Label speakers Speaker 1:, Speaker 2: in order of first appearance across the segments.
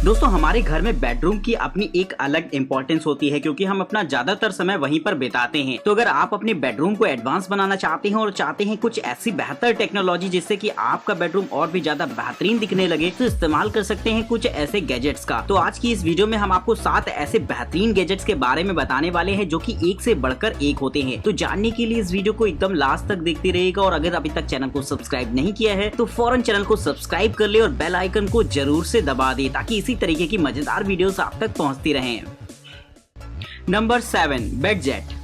Speaker 1: दोस्तों हमारे घर में बेडरूम की अपनी एक अलग इंपॉर्टेंस होती है क्योंकि हम अपना ज्यादातर समय वहीं पर बिताते हैं। तो अगर आप अपने बेडरूम को एडवांस बनाना चाहते हैं और चाहते हैं कुछ ऐसी बेहतर टेक्नोलॉजी जिससे कि आपका बेडरूम और भी ज्यादा बेहतरीन दिखने लगे, तो इस्तेमाल कर सकते हैं कुछ ऐसे गैजेट्स का। तो आज की इस वीडियो में हम आपको 7 ऐसे बेहतरीन गैजेट्स के बारे में बताने वाले हैं जो कि एक से बढ़कर एक होते हैं। तो जानने के लिए इस वीडियो को एकदम लास्ट तक देखते रहिएगा और अगर अभी तक चैनल को सब्सक्राइब नहीं किया है तो फौरन चैनल को सब्सक्राइब कर ले और बेल आइकन को जरूर से दबा दे ताकि इसी तरीके की मजेदार वीडियोस आप तक पहुंचती रहें। Number 7, bed jet.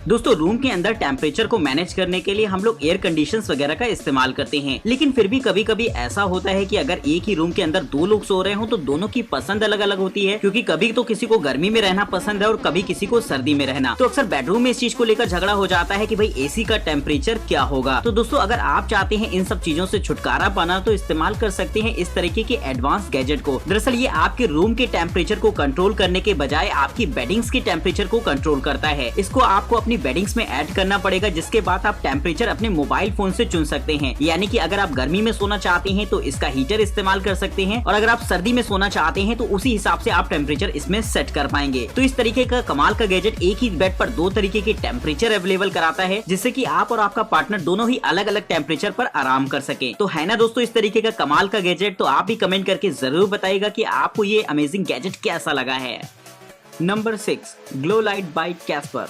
Speaker 1: दोस्तों रूम के अंदर टेम्परेचर को मैनेज करने के लिए हम लोग एयर कंडीशंस वगैरह का इस्तेमाल करते हैं, लेकिन फिर भी कभी कभी ऐसा होता है कि अगर एक ही रूम के अंदर 2 लोग सो रहे हो तो दोनों की पसंद अलग अलग होती है, क्योंकि कभी तो किसी को गर्मी में रहना पसंद है और कभी किसी को सर्दी में रहना। तो अक्सर बेडरूम में इस चीज को लेकर झगड़ा हो जाता है कि भाई एसी का टेम्परेचर क्या होगा। तो दोस्तों अगर आप चाहते हैं इन सब चीजों से छुटकारा पाना तो इस्तेमाल कर सकते हैं इस तरीके के एडवांस गैजेट को। दरअसल ये आपके रूम के टेम्परेचर को कंट्रोल करने के बजाय आपकी बेडिंग्स के टेम्परेचर को कंट्रोल करता है। इसको आपको अपनी बेडिंग्स में ऐड करना पड़ेगा, जिसके बाद आप टेम्परेचर अपने मोबाइल फोन से चुन सकते हैं। यानी कि अगर आप गर्मी में सोना चाहते हैं तो इसका हीटर इस्तेमाल कर सकते हैं और अगर आप सर्दी में सोना चाहते हैं तो उसी हिसाब से आप टेम्परेचर इसमें सेट कर पाएंगे। तो इस तरीके का कमाल का गैजेट एक ही बेड पर 2 तरीके के टेम्परेचर अवेलेबल कराता है, जिससे कि आप और आपका पार्टनर दोनों ही अलग अलग टेम्परेचर पर आराम कर सके। तो है ना दोस्तों इस तरीके का कमाल का गैजेट। तो आप भी कमेंट करके जरूर बताइएगा कि आपको ये अमेजिंग गैजेट कैसा लगा है। Number 6, glow light by Caspar.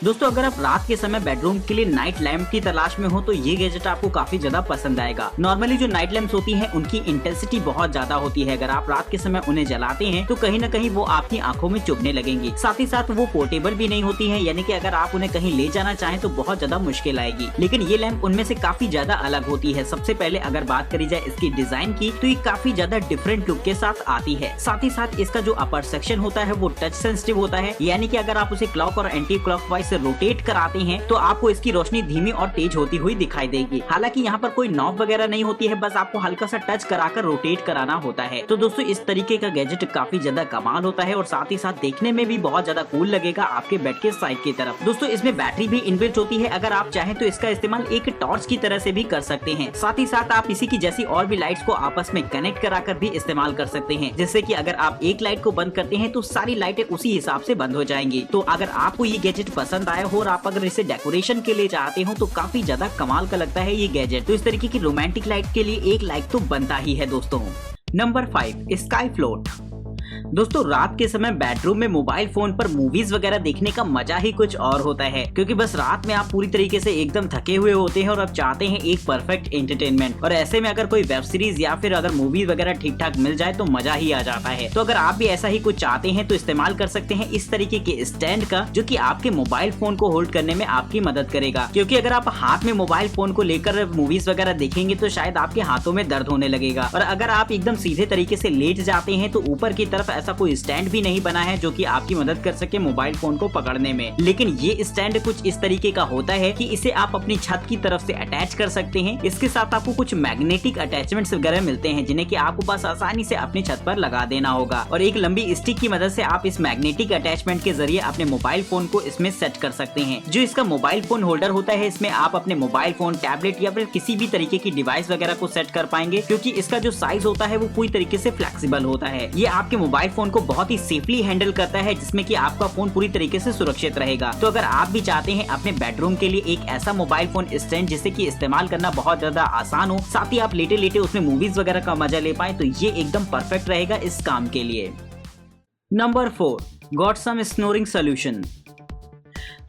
Speaker 1: दोस्तों अगर आप रात के समय बेडरूम के लिए नाइट लैंप की तलाश में हो तो ये गैजेट आपको काफी ज्यादा पसंद आएगा। नॉर्मली जो नाइट लैंप्स होती हैं उनकी इंटेंसिटी बहुत ज्यादा होती है। अगर आप रात के समय उन्हें जलाते हैं तो कहीं न कहीं वो आपकी आंखों में चुभने लगेंगी। साथ ही साथ वो पोर्टेबल भी नहीं होती है, यानी कि अगर आप उन्हें कहीं ले जाना चाहें तो बहुत ज्यादा मुश्किल आएगी। लेकिन ये लैंप उनमें से काफी ज्यादा अलग होती है। सबसे पहले अगर बात करी जाए इसकी डिजाइन की तो ये काफी ज्यादा डिफरेंट लुक के साथ आती है। साथ ही साथ इसका जो अपर सेक्शन होता है वो टच सेंसिटिव होता है, यानी कि अगर आप उसे क्लॉक और एंटी क्लॉकवाइज से रोटेट कराते हैं तो आपको इसकी रोशनी धीमी और तेज होती हुई दिखाई देगी। हालांकि यहाँ पर कोई नॉब वगैरह नहीं होती है, बस आपको हल्का सा टच कराकर रोटेट कराना होता है। तो दोस्तों इस तरीके का गैजेट काफी ज्यादा कमाल होता है और साथ ही साथ देखने में भी बहुत ज्यादा कूल लगेगा आपके बेड के साइड की तरफ। दोस्तों इसमें बैटरी भी इनबिल्ट होती है। अगर आप चाहें तो इसका इस्तेमाल एक टॉर्च की तरह से भी कर सकते हैं। साथ ही साथ आप इसी की जैसी और भी लाइट्स को आपस में कनेक्ट कराकर भी इस्तेमाल कर सकते हैं, जिससे कि अगर आप एक लाइट को बंद करते हैं तो सारी लाइटें उसी हिसाब से बंद हो जाएंगी। तो अगर आपको ये गैजेट पसंद आया हो और आप अगर इसे डेकोरेशन के लिए चाहते हो तो काफी ज्यादा कमाल का लगता है ये गैजेट। तो इस तरीके की रोमांटिक लाइट के लिए एक लाइट तो बनता ही है दोस्तों। Number 5, sky float. दोस्तों रात के समय बेडरूम में मोबाइल फोन पर मूवीज वगैरह देखने का मजा ही कुछ और होता है, क्योंकि बस रात में आप पूरी तरीके से एकदम थके हुए होते हैं और आप चाहते हैं एक परफेक्ट एंटरटेनमेंट। और ऐसे में अगर कोई वेब सीरीज या फिर अगर मूवी वगैरह ठीक ठाक मिल जाए तो मजा ही आ जाता है। तो अगर आप भी ऐसा ही कुछ चाहते हैं तो इस्तेमाल कर सकते हैं इस तरीके के स्टैंड का, जो कि आपके मोबाइल फोन को होल्ड करने में आपकी मदद करेगा। क्योंकि अगर आप हाथ में मोबाइल फोन को लेकर मूवीज वगैरह देखेंगे तो शायद आपके हाथों में दर्द होने लगेगा। और अगर आप एकदम सीधे तरीके से लेट जाते हैं तो ऊपर की तरफ ऐसा कोई स्टैंड भी नहीं बना है जो कि आपकी मदद कर सके मोबाइल फोन को पकड़ने में। लेकिन ये स्टैंड कुछ इस तरीके का होता है कि इसे आप अपनी छत की तरफ से अटैच कर सकते हैं। इसके साथ आपको कुछ मैग्नेटिक अटैचमेंट्स वगैरह मिलते हैं जिन्हें कि आपको बस आसानी से अपनी छत पर लगा देना होगा और एक लंबी स्टिक की मदद से आप इस मैग्नेटिक अटैचमेंट के जरिए अपने मोबाइल फोन को इसमें सेट कर सकते हैं। जो इसका मोबाइल फोन होल्डर होता है इसमें आप अपने मोबाइल फोन, टैबलेट या फिर किसी भी तरीके की डिवाइस वगैरह को सेट कर पाएंगे, क्योंकि इसका जो साइज होता है वो पूरी तरीके से फ्लेक्सिबल होता है। ये आपके मोबाइल फोन को बहुत ही सेफली हैंडल करता है, जिसमें कि आपका फोन पूरी तरीके से सुरक्षित रहेगा। तो अगर आप भी चाहते हैं अपने बेडरूम के लिए एक ऐसा मोबाइल फोन स्टैंड जिससे कि इस्तेमाल करना बहुत ज्यादा आसान हो, साथ ही आप लेटे लेटे उसमें मूवीज वगैरह का मजा ले पाए, तो ये एकदम परफेक्ट रहेगा इस काम के लिए। Number 4, got some snoring solution.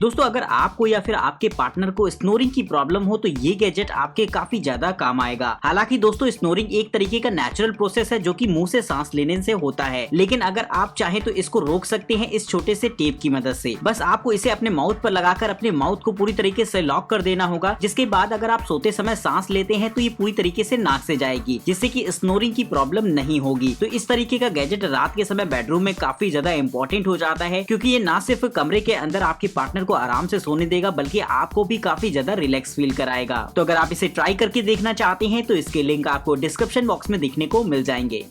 Speaker 1: दोस्तों अगर आपको या फिर आपके पार्टनर को स्नोरिंग की प्रॉब्लम हो तो ये गैजेट आपके काफी ज्यादा काम आएगा। हालांकि दोस्तों स्नोरिंग एक तरीके का नेचुरल प्रोसेस है जो कि मुंह से सांस लेने से होता है, लेकिन अगर आप चाहें तो इसको रोक सकते हैं इस छोटे से टेप की मदद से। बस आपको इसे अपने माउथ पर लगाकर अपने माउथ को पूरी तरीके से लॉक कर देना होगा, जिसके बाद अगर आप सोते समय सांस लेते हैं तो ये पूरी तरीके से नाक से जाएगी, जिससे कि स्नोरिंग की प्रॉब्लम नहीं होगी। तो इस तरीके का गैजेट रात के समय बेडरूम में काफी ज्यादा इंपॉर्टेंट हो जाता है, क्योंकि ये ना सिर्फ कमरे के अंदर आपके पार्टनर को आराम से सोने देगा बल्कि आपको भी काफी ज्यादा रिलैक्स फील कराएगा। तो अगर आप इसे ट्राई करके देखना चाहते हैं तो इसके लिंक आपको डिस्क्रिप्शन बॉक्स में देखने को मिल जाएंगे।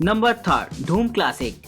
Speaker 1: नंबर 3, धूम क्लासिक।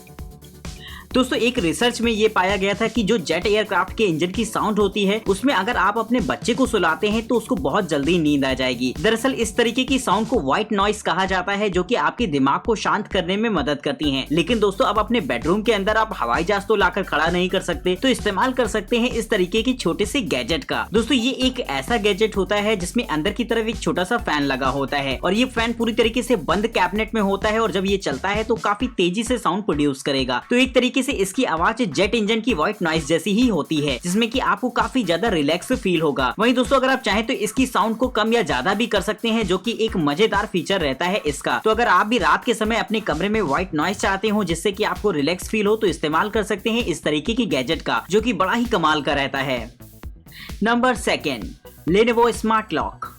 Speaker 1: दोस्तों एक रिसर्च में ये पाया गया था कि जो जेट एयरक्राफ्ट के इंजन की साउंड होती है उसमें अगर आप अपने बच्चे को सुलाते हैं तो उसको बहुत जल्दी नींद आ जाएगी। दरअसल इस तरीके की साउंड को व्हाइट नॉइस कहा जाता है, जो कि आपके दिमाग को शांत करने में मदद करती हैं। लेकिन दोस्तों अब अपने बेडरूम के अंदर आप हवाई जहाज तो लाकर खड़ा नहीं कर सकते, तो इस्तेमाल कर सकते हैं इस तरीके की छोटे से गैजेट का। दोस्तों ये एक ऐसा गैजेट होता है जिसमें अंदर की तरफ एक छोटा सा फैन लगा होता है और ये फैन पूरी तरीके से बंद कैबिनेट में होता है और जब ये चलता है तो काफी तेजी से साउंड प्रोड्यूस करेगा। तो एक तरीके से इसकी आवाज जेट इंजन की व्हाइट नॉइस जैसी ही होती है, जिसमें कि आपको काफी ज्यादा रिलैक्स फील होगा। वहीं दोस्तों अगर आप चाहें तो इसकी साउंड को कम या ज्यादा भी कर सकते हैं, जो कि एक मजेदार फीचर रहता है इसका। तो अगर आप भी रात के समय अपने कमरे में व्हाइट नॉइस चाहते हो जिससे कि आपको रिलैक्स फील हो, तो इस्तेमाल कर सकते हैं इस तरीके की गैजेट का, जो कि बड़ा ही कमाल का रहता है। Number 2, Lenovo smart lock.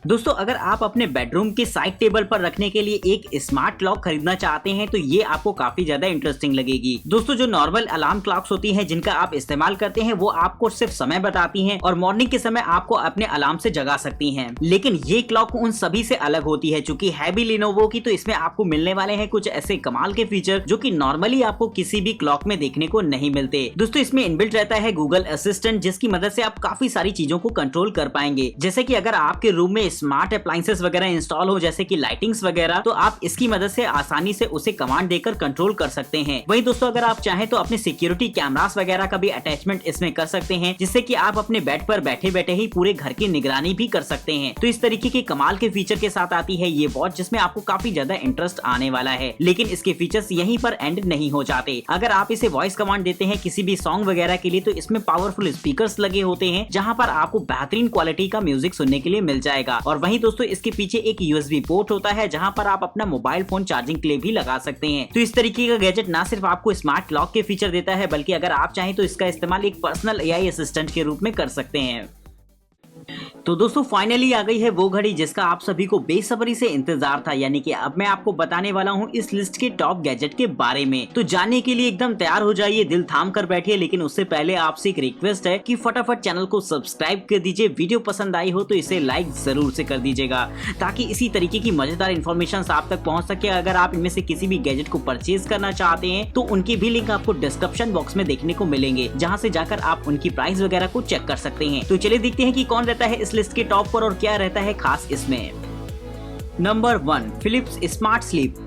Speaker 1: दोस्तों अगर आप अपने बेडरूम के साइड टेबल पर रखने के लिए एक स्मार्ट क्लॉक खरीदना चाहते हैं तो ये आपको काफी ज्यादा इंटरेस्टिंग लगेगी। दोस्तों जो नॉर्मल अलार्म क्लॉक्स होती हैं जिनका आप इस्तेमाल करते हैं वो आपको सिर्फ समय बताती हैं और मॉर्निंग के समय आपको अपने अलार्म से जगा सकती हैं, लेकिन ये क्लॉक उन सभी से अलग होती है। चूंकि है भी लेनोवो की तो इसमें आपको मिलने वाले हैं कुछ ऐसे कमाल के फीचर जो कि नॉर्मली आपको किसी भी क्लॉक में देखने को नहीं मिलते। दोस्तों इसमें इनबिल्ट रहता है गूगल असिस्टेंट, जिसकी मदद से आप काफी सारी चीजों को कंट्रोल कर पाएंगे। जैसे कि अगर आपके रूम में स्मार्ट अप्लायंसेस वगैरह इंस्टॉल हो जैसे कि लाइटिंग्स वगैरह, तो आप इसकी मदद से आसानी से उसे कमांड देकर कंट्रोल कर सकते हैं। वहीं दोस्तों अगर आप चाहें तो अपने सिक्योरिटी कैमरास वगैरह का भी अटैचमेंट इसमें कर सकते हैं, जिससे कि आप अपने बेड पर बैठे बैठे ही पूरे घर की निगरानी भी कर सकते हैं। तो इस तरीके के कमाल के फीचर के साथ आती है ये वॉच, जिसमें आपको काफी ज्यादा इंटरेस्ट आने वाला है। लेकिन इसके फीचर्स यहीं पर एंड नहीं हो जाते। अगर आप इसे वॉइस कमांड देते हैं किसी भी सॉन्ग वगैरह के लिए, तो इसमें पावरफुल स्पीकर्स लगे होते हैं जहां पर आपको बेहतरीन क्वालिटी का म्यूजिक सुनने के लिए मिल जाएगा। और वहीं दोस्तों इसके पीछे एक USB पोर्ट होता है जहां पर आप अपना मोबाइल फोन चार्जिंग के लिए भी लगा सकते हैं। तो इस तरीके का गैजेट ना सिर्फ आपको स्मार्ट लॉक के फीचर देता है, बल्कि अगर आप चाहें तो इसका इस्तेमाल एक पर्सनल AI असिस्टेंट के रूप में कर सकते हैं। तो दोस्तों फाइनली आ गई है वो घड़ी जिसका आप सभी को बेसब्री से इंतजार था, यानी कि अब मैं आपको बताने वाला हूं इस लिस्ट के टॉप गैजेट के बारे में। तो जानने के लिए एकदम तैयार हो जाइए, दिल थाम कर बैठिए। लेकिन उससे पहले आपसे एक रिक्वेस्ट है कि फटाफट चैनल को सब्सक्राइब कर दीजिए। वीडियो पसंद आई हो तो इसे लाइक जरूर से कर दीजिएगा, ताकि इसी तरीके की मजेदार इन्फॉर्मेशन आप तक पहुंच सके। अगर आप इनमें से किसी भी गैजेट को परचेज करना चाहते हैं तो उनके भी लिंक आपको डिस्क्रिप्शन बॉक्स में देखने को मिलेंगे, जहाँ से जाकर आप उनकी प्राइस वगैरह को चेक कर सकते हैं। तो चलिए देखते हैं कि कौन रहता है इस लिस्ट के टॉप पर और क्या रहता है खास इसमें। Number 1, Philips smart sleep.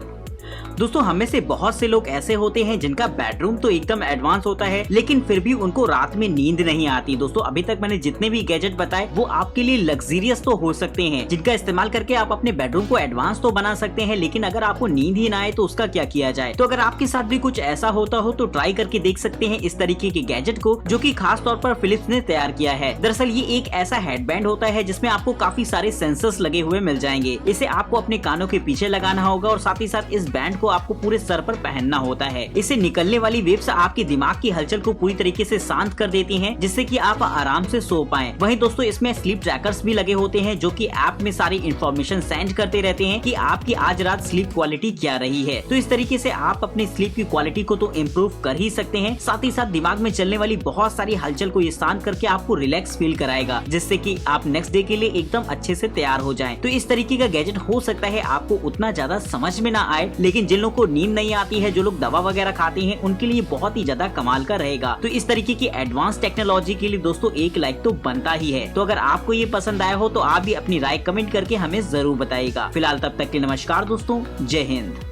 Speaker 1: दोस्तों हमें से बहुत से लोग ऐसे होते हैं जिनका बेडरूम तो एकदम एडवांस होता है, लेकिन फिर भी उनको रात में नींद नहीं आती। दोस्तों अभी तक मैंने जितने भी गैजेट बताए वो आपके लिए लग्जरियस तो हो सकते हैं, जिनका इस्तेमाल करके आप अपने बेडरूम को एडवांस तो बना सकते हैं, लेकिन अगर आपको नींद ही ना आए तो उसका क्या किया जाए। तो अगर आपके साथ भी कुछ ऐसा होता हो तो ट्राई करके देख सकते हैं इस तरीके के गैजेट को, जो कि खास तौर पर फिलिप्स ने तैयार किया है। दरअसल ये एक ऐसा हेडबैंड होता है जिसमें आपको काफी सारे सेंसर्स लगे हुए मिल जाएंगे। इसे आपको अपने कानों के पीछे लगाना होगा और साथ ही साथ इस बैंड को आपको पूरे सर पर पहनना होता है। इससे निकलने वाली वेव्स आपके दिमाग की हलचल को पूरी तरीके से शांत कर देती हैं, जिससे कि आप आराम से सो पाएं। वहीं दोस्तों इसमें स्लीप ट्रैकर्स भी लगे होते हैं, जो कि ऐप में सारी इंफॉर्मेशन सेंड करते रहते हैं कि आपकी आज रात स्लीप क्वालिटी क्या रही है। तो इस तरीके से आप अपनी स्लीप की क्वालिटी को तो इम्प्रूव कर ही सकते हैं, साथ ही साथ दिमाग में चलने वाली बहुत सारी हलचल को ये शांत करके आपको रिलैक्स फील कराएगा, जिससे कि आप नेक्स्ट डे के लिए एकदम अच्छे से तैयार हो जाएं। तो इस तरीके का गैजेट हो सकता है आपको उतना ज्यादा समझ में ना आए, लेकिन जिन लोगों को नींद नहीं आती है, जो लोग दवा वगैरह खाते हैं, उनके लिए बहुत ही ज्यादा कमाल का रहेगा। तो इस तरीके की एडवांस टेक्नोलॉजी के लिए दोस्तों एक लाइक तो बनता ही है। तो अगर आपको ये पसंद आया हो तो आप भी अपनी राय कमेंट करके हमें जरूर बताइएगा। फिलहाल तब तक के नमस्कार दोस्तों, जय हिंद।